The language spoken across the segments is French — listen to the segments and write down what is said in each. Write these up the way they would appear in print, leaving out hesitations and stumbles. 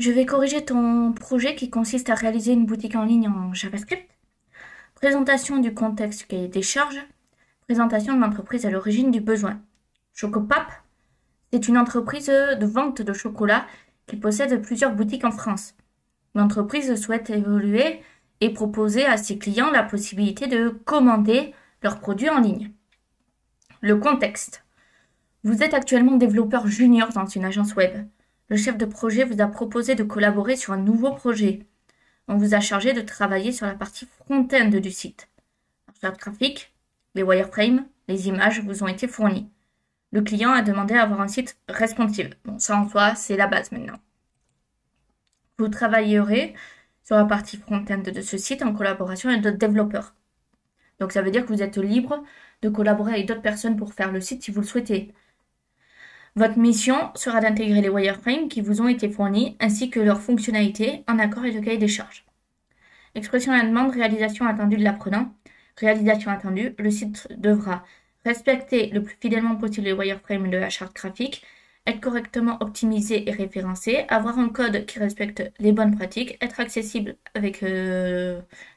Je vais corriger ton projet qui consiste à réaliser une boutique en ligne en JavaScript. Présentation du contexte du cahier des charges. Présentation de l'entreprise à l'origine du besoin. Chocopap, c'est une entreprise de vente de chocolat qui possède plusieurs boutiques en France. L'entreprise souhaite évoluer et proposer à ses clients la possibilité de commander leurs produits en ligne. Le contexte. Vous êtes actuellement développeur junior dans une agence web. Le chef de projet vous a proposé de collaborer sur un nouveau projet. On vous a chargé de travailler sur la partie front-end du site. La charte graphique, les wireframes, les images vous ont été fournis. Le client a demandé à avoir un site responsive. Bon, ça en soi, c'est la base maintenant. Vous travaillerez sur la partie front-end de ce site en collaboration avec d'autres développeurs. Donc ça veut dire que vous êtes libre de collaborer avec d'autres personnes pour faire le site si vous le souhaitez. Votre mission sera d'intégrer les wireframes qui vous ont été fournis ainsi que leurs fonctionnalités en accord avec le cahier des charges. Expression à la demande, réalisation attendue de l'apprenant. Réalisation attendue, le site devra respecter le plus fidèlement possible les wireframes de la charte graphique, être correctement optimisé et référencé, avoir un code qui respecte les bonnes pratiques, être accessible avec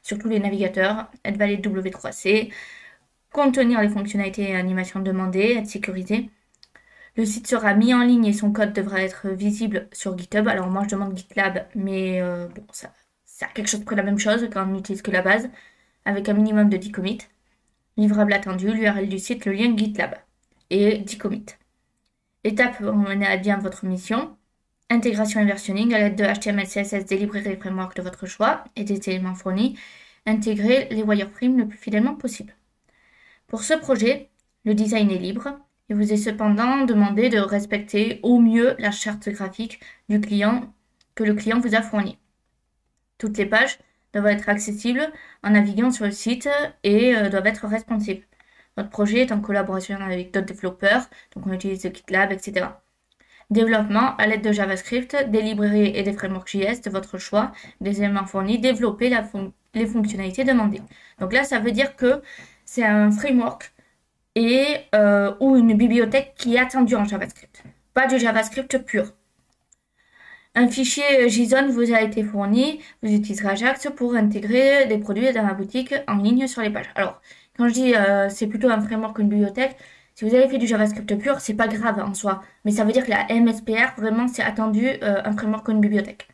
sur tous les navigateurs, être valide W3C, contenir les fonctionnalités et animations demandées, être sécurisé. Le site sera mis en ligne et son code devra être visible sur GitHub. Alors moi je demande GitLab, mais bon, ça a quelque chose près de la même chose quand on n'utilise que la base, avec un minimum de 10 commits. Livrable attendu, l'URL du site, le lien GitLab et 10 commits. Étape pour mener à bien votre mission. Intégration et versionning à l'aide de HTML, CSS, des librairies et frameworks de votre choix et des éléments fournis. Intégrer les wireframes le plus fidèlement possible. Pour ce projet, le design est libre. Il vous est cependant demandé de respecter au mieux la charte graphique du client que le client vous a fournie. Toutes les pages doivent être accessibles en naviguant sur le site et doivent être responsives. Votre projet est en collaboration avec d'autres développeurs, donc on utilise GitLab, etc. Développement à l'aide de JavaScript, des librairies et des frameworks JS de votre choix, des éléments fournis, développer les fonctionnalités demandées. Donc là, ça veut dire que c'est un framework ou une bibliothèque qui est attendue en JavaScript, pas du JavaScript pur. Un fichier JSON vous a été fourni, vous utiliserez Ajax pour intégrer des produits dans la boutique en ligne sur les pages. Alors, quand je dis c'est plutôt un framework qu'une bibliothèque, si vous avez fait du JavaScript pur, c'est pas grave en soi, mais ça veut dire que la MSPR, vraiment, c'est attendu un framework qu'une bibliothèque.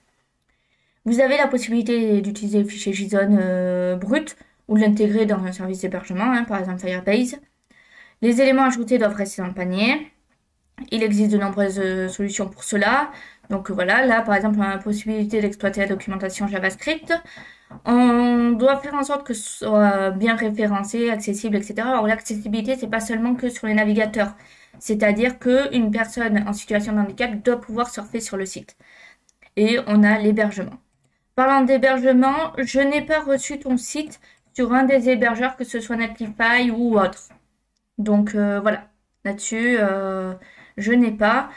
Vous avez la possibilité d'utiliser le fichier JSON brut ou de l'intégrer dans un service d'hébergement, par exemple Firebase. Les éléments ajoutés doivent rester dans le panier. Il existe de nombreuses solutions pour cela. Donc voilà, là par exemple, on a la possibilité d'exploiter la documentation JavaScript. On doit faire en sorte que ce soit bien référencé, accessible, etc. Alors l'accessibilité, c'est pas seulement que sur les navigateurs. C'est-à-dire qu'une personne en situation de handicap doit pouvoir surfer sur le site. Et on a l'hébergement. Parlant d'hébergement, je n'ai pas reçu ton site sur un des hébergeurs, que ce soit Netlify ou autre. Donc voilà, là-dessus, je n'ai pas.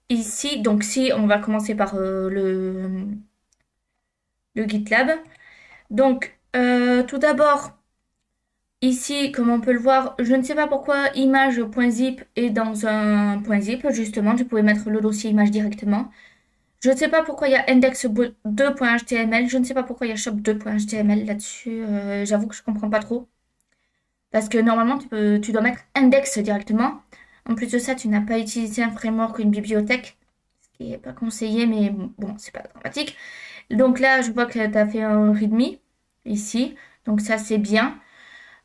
Ici, donc si on va commencer par le GitLab. Donc tout d'abord, ici, comme on peut le voir, je ne sais pas pourquoi image.zip est dans un .zip, justement, tu pouvais mettre le dossier image directement. Je ne sais pas pourquoi il y a index2.html, je ne sais pas pourquoi il y a shop2.html là-dessus, j'avoue que je comprends pas trop. Parce que normalement, tu dois mettre index directement. En plus de ça, tu n'as pas utilisé un framework ou une bibliothèque, ce qui n'est pas conseillé, mais bon, c'est pas dramatique. Donc là, je vois que tu as fait un readme ici, donc ça c'est bien.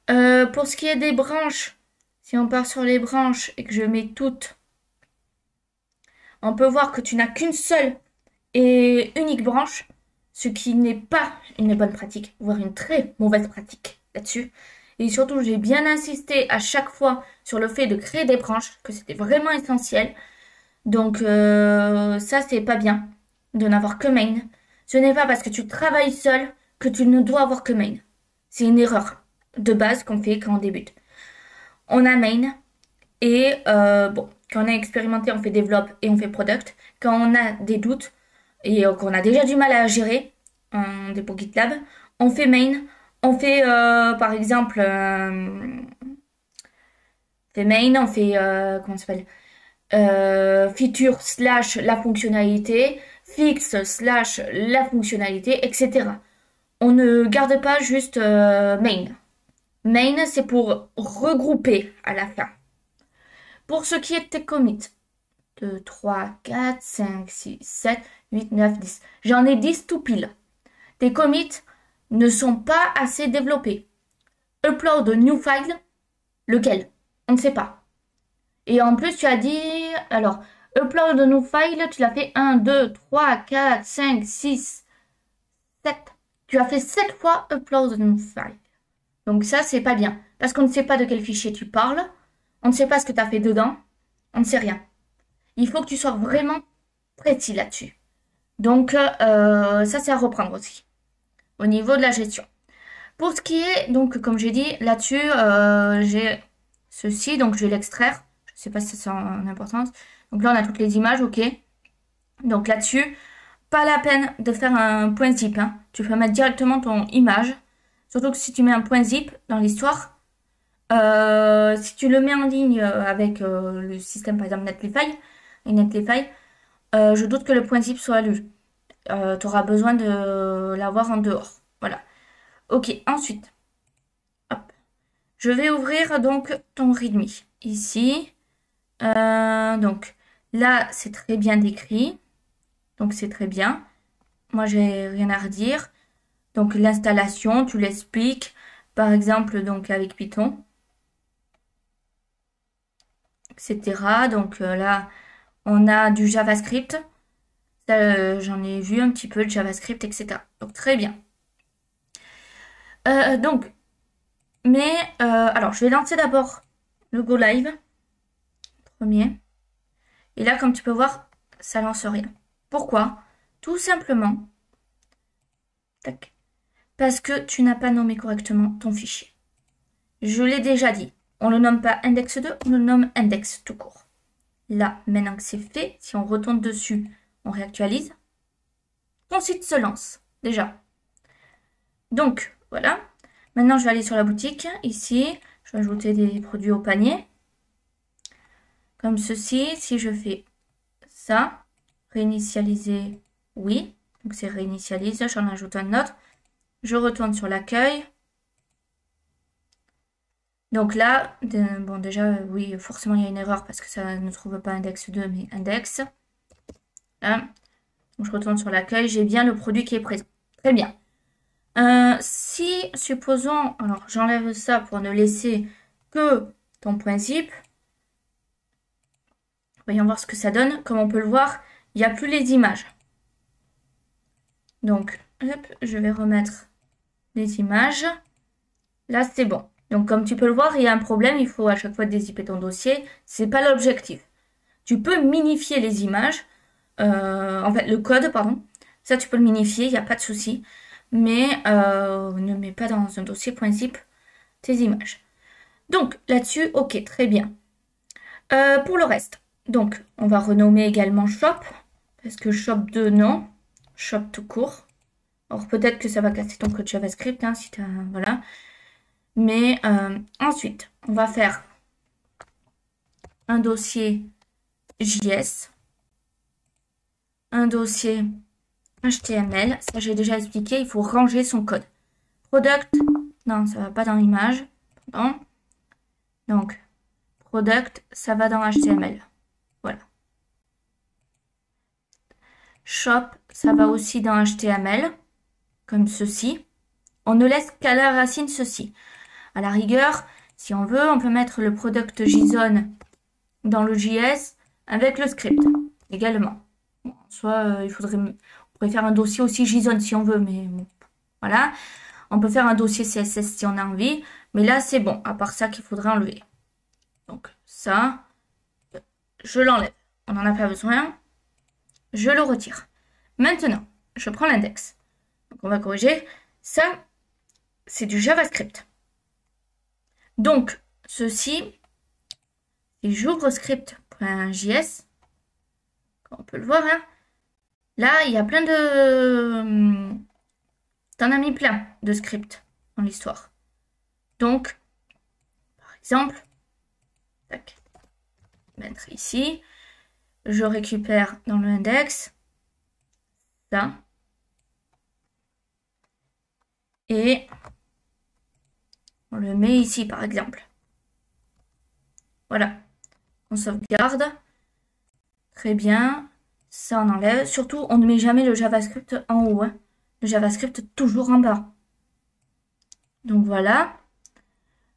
Pour ce qui est des branches, si on part sur les branches et que je mets toutes, on peut voir que tu n'as qu'une seule et unique branche, ce qui n'est pas une bonne pratique, voire une très mauvaise pratique là-dessus. Et surtout, j'ai bien insisté à chaque fois sur le fait de créer des branches, que c'était vraiment essentiel. Donc ça, c'est pas bien de n'avoir que main. Ce n'est pas parce que tu travailles seul que tu ne dois avoir que main. C'est une erreur de base qu'on fait quand on débute. On a main et bon, quand on a expérimenté, on fait développe et on fait product. Quand on a des doutes et qu'on a déjà du mal à gérer en dépôt GitLab, on fait main. On fait par exemple fait main, on fait comment ça s'appelle feature slash la fonctionnalité, fixe slash la fonctionnalité, etc. On ne garde pas juste main. Main, c'est pour regrouper à la fin. Pour ce qui est de tes commits, 2, 3, 4, 5, 6, 7, 8, 9, 10. J'en ai 10 tout pile. Tes commits ne sont pas assez développés. Upload new file, lequel? On ne sait pas. Et en plus, tu as dit... Alors, upload new file, tu l'as fait 1, 2, 3, 4, 5, 6, 7. Tu as fait 7 fois upload new file. Donc ça, c'est pas bien. Parce qu'on ne sait pas de quel fichier tu parles. On ne sait pas ce que tu as fait dedans. On ne sait rien. Il faut que tu sois vraiment précis là-dessus. Donc, ça, c'est à reprendre aussi. Au niveau de la gestion. Pour ce qui est, donc, comme j'ai dit, là-dessus, j'ai ceci. Donc, je vais l'extraire. Je ne sais pas si ça a une importance. Donc là, on a toutes les images, ok. Donc là-dessus, pas la peine de faire un point zip. Hein. Tu peux mettre directement ton image. Surtout que si tu mets un point zip dans l'histoire, si tu le mets en ligne avec le système, par exemple, Netlify, je doute que le point zip soit lu. Tu auras besoin de l'avoir en dehors. Voilà. Ok, ensuite, hop. Je vais ouvrir donc ton README. Ici. Donc, là, c'est très bien décrit. Donc, c'est très bien. Moi, j'ai rien à redire. Donc, l'installation, tu l'expliques. Par exemple, donc avec Python. Etc. Donc, là, on a du JavaScript. J'en ai vu un petit peu, le JavaScript, etc. Donc, très bien. Alors, je vais lancer d'abord le Go Live. Premier. Et là, comme tu peux voir, ça lance rien. Pourquoi? Tout simplement, tac, parce que tu n'as pas nommé correctement ton fichier. Je l'ai déjà dit, on ne le nomme pas index2, on le nomme index tout court. Là, maintenant que c'est fait, si on retourne dessus, on réactualise, ton site se lance, déjà. Donc, voilà. Maintenant, je vais aller sur la boutique, ici, je vais ajouter des produits au panier. Comme ceci, si je fais ça, réinitialiser, oui. Donc c'est réinitialiser, j'en ajoute un autre. Je retourne sur l'accueil. Donc là, bon déjà, oui, forcément il y a une erreur parce que ça ne trouve pas index 2, mais index. Là. Donc je retourne sur l'accueil, j'ai bien le produit qui est présent. Très bien. Si, supposons, alors j'enlève ça pour ne laisser que ton point zip. Voyons voir ce que ça donne. Comme on peut le voir, il n'y a plus les images. Donc, hop, je vais remettre les images. Là, c'est bon. Donc, comme tu peux le voir, il y a un problème. Il faut à chaque fois dézipper ton dossier. C'est pas l'objectif. Tu peux minifier les images. En fait, le code, pardon. Ça, tu peux le minifier. Il n'y a pas de souci. Mais ne mets pas dans un dossier .zip tes images. Donc, là-dessus, ok, très bien. Pour le reste, donc, on va renommer également shop. Parce que shop 2, non. Shop tout court. Alors, peut-être que ça va casser ton code JavaScript, hein, si tu as... Voilà. Mais ensuite, on va faire un dossier JS, un dossier HTML. Ça, j'ai déjà expliqué, il faut ranger son code. Product, non, ça va pas dans l'image. Pardon. Donc, product, ça va dans HTML. Voilà. Shop, ça va aussi dans HTML, comme ceci. On ne laisse qu'à la racine ceci. À la rigueur, si on veut, on peut mettre le product JSON dans le JS avec le script également. Bon, soit il faudrait, on pourrait faire un dossier aussi JSON si on veut, mais bon, voilà. On peut faire un dossier CSS si on a envie, mais là c'est bon, à part ça qu'il faudrait enlever. Donc ça, je l'enlève. On n'en a pas besoin. Je le retire. Maintenant, je prends l'index. Donc on va corriger. Ça, c'est du JavaScript. Donc, ceci, si j'ouvre script.js, on peut le voir, hein, là, il y a plein de... T'en as mis plein de scripts dans l'histoire. Donc, par exemple, tac, mettre ici, je récupère dans le index, ça. Et on le met ici, par exemple. Voilà. On sauvegarde. Très bien. Ça, on enlève. Surtout, on ne met jamais le JavaScript en haut. Hein. Le JavaScript toujours en bas. Donc, voilà.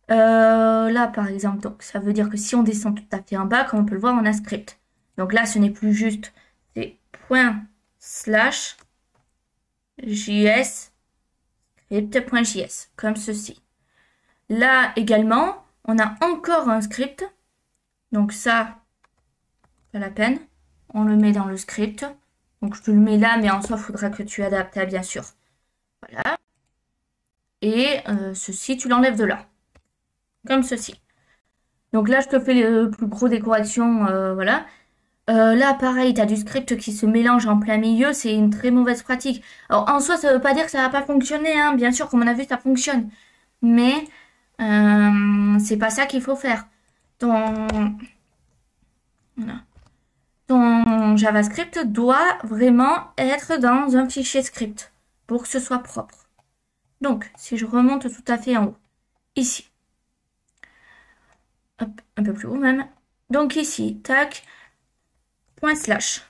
Là, par exemple, donc, ça veut dire que si on descend tout à fait en bas, comme on peut le voir, on a script. Donc là, ce n'est plus juste. C'est ./JS script.js, comme ceci. Là également, on a encore un script. Donc ça, pas la peine. On le met dans le script. Donc je te le mets là, mais en soi, il faudra que tu adaptes, bien sûr. Voilà. Et ceci, tu l'enlèves de là. Comme ceci. Donc là, je te fais le plus gros des corrections. Voilà. Là, pareil, tu as du script qui se mélange en plein milieu. C'est une très mauvaise pratique. Alors, en soi, ça ne veut pas dire que ça va pas fonctionner. Hein. Bien sûr, comme on a vu, ça fonctionne. Mais c'est pas ça qu'il faut faire. Ton JavaScript doit vraiment être dans un fichier script pour que ce soit propre. Donc, si je remonte tout à fait en haut, ici. Hop, un peu plus haut même. Donc ici, tac, /.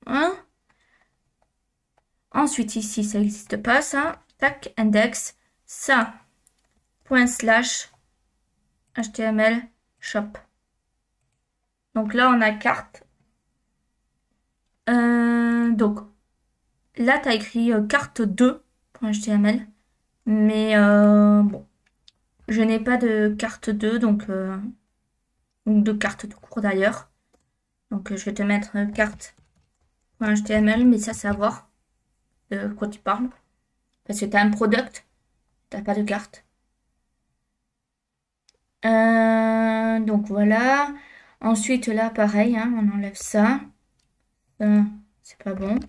Hein? Ensuite, ici, ça n'existe pas, ça. Tac, index, ça, / HTML shop. Donc là, on a carte. Donc, là, tu as écrit carte2.html. Mais bon, je n'ai pas de carte 2, donc de carte de cours d'ailleurs. Donc, je vais te mettre carte.html, mais ça, c'est à voir de quoi tu parles. Parce que tu as un product, tu n'as pas de carte. Donc, voilà. Ensuite, là, pareil, hein, on enlève ça. C'est pas bon.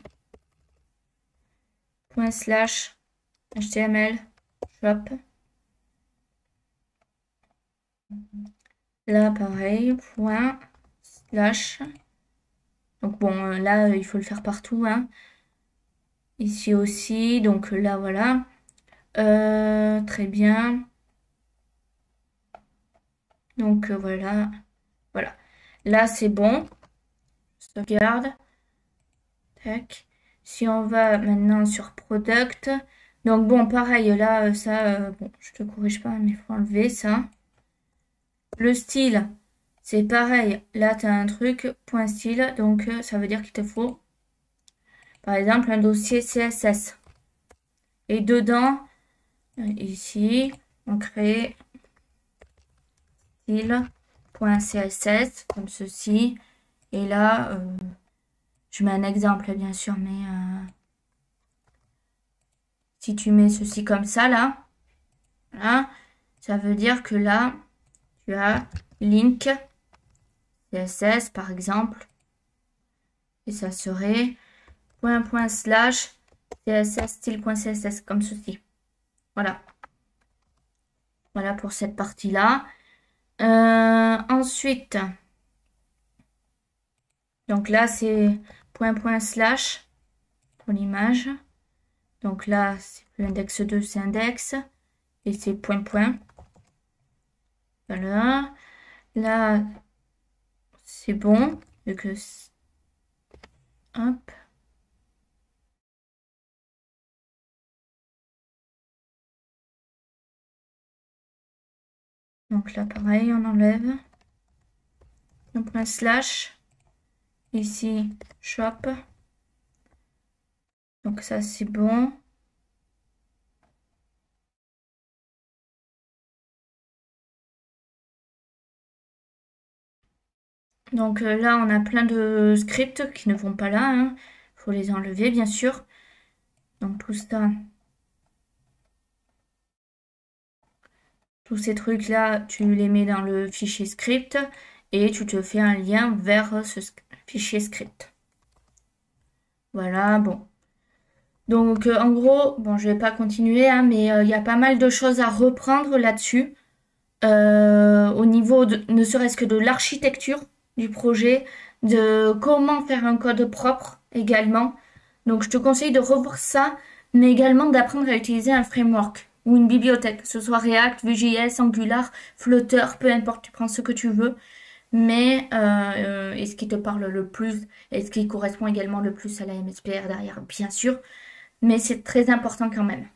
/HTML shop. Là, pareil, /. Donc, bon, là, il faut le faire partout. Hein. Ici aussi. Donc, là, voilà. Très bien. Donc, voilà. Voilà. Là, c'est bon. Sauvegarde. Tac. Si on va maintenant sur Product. Donc, bon, pareil, là, ça, bon, je te corrige pas, mais il faut enlever ça. Le style, c'est pareil. Là, tu as un truc, .style. Donc, ça veut dire qu'il te faut, par exemple, un dossier CSS. Et dedans, ici, on crée style.css, comme ceci. Et là, je mets un exemple, bien sûr, mais si tu mets ceci comme ça, là, voilà, ça veut dire que là, tu as link CSS, par exemple. Et ça serait // CSS style.css, comme ceci. Voilà. Voilà pour cette partie-là. Ensuite, donc là, c'est // pour l'image. Donc là, c'est plus index 2, c'est index. Et c'est .. Voilà. Là, c'est bon. Vu que... Hop. Donc là, pareil, on enlève. Donc /. Ici, shop. Donc ça, c'est bon. Donc là, on a plein de scripts qui ne vont pas là. Il faut les enlever, bien sûr. Donc tout ça. Tous ces trucs-là, tu les mets dans le fichier script et tu te fais un lien vers ce fichier script. Voilà, bon. Donc en gros, bon, je vais pas continuer, hein, mais il y a pas mal de choses à reprendre là-dessus. Au niveau de, ne serait-ce que de l'architecture du projet, de comment faire un code propre également. Donc je te conseille de revoir ça, mais également d'apprendre à utiliser un framework ou une bibliothèque, que ce soit React, Vue.js, Angular, Flutter, peu importe, tu prends ce que tu veux, mais et ce qui te parle le plus et ce qui correspond également le plus à la MSPR derrière, bien sûr, mais c'est très important quand même.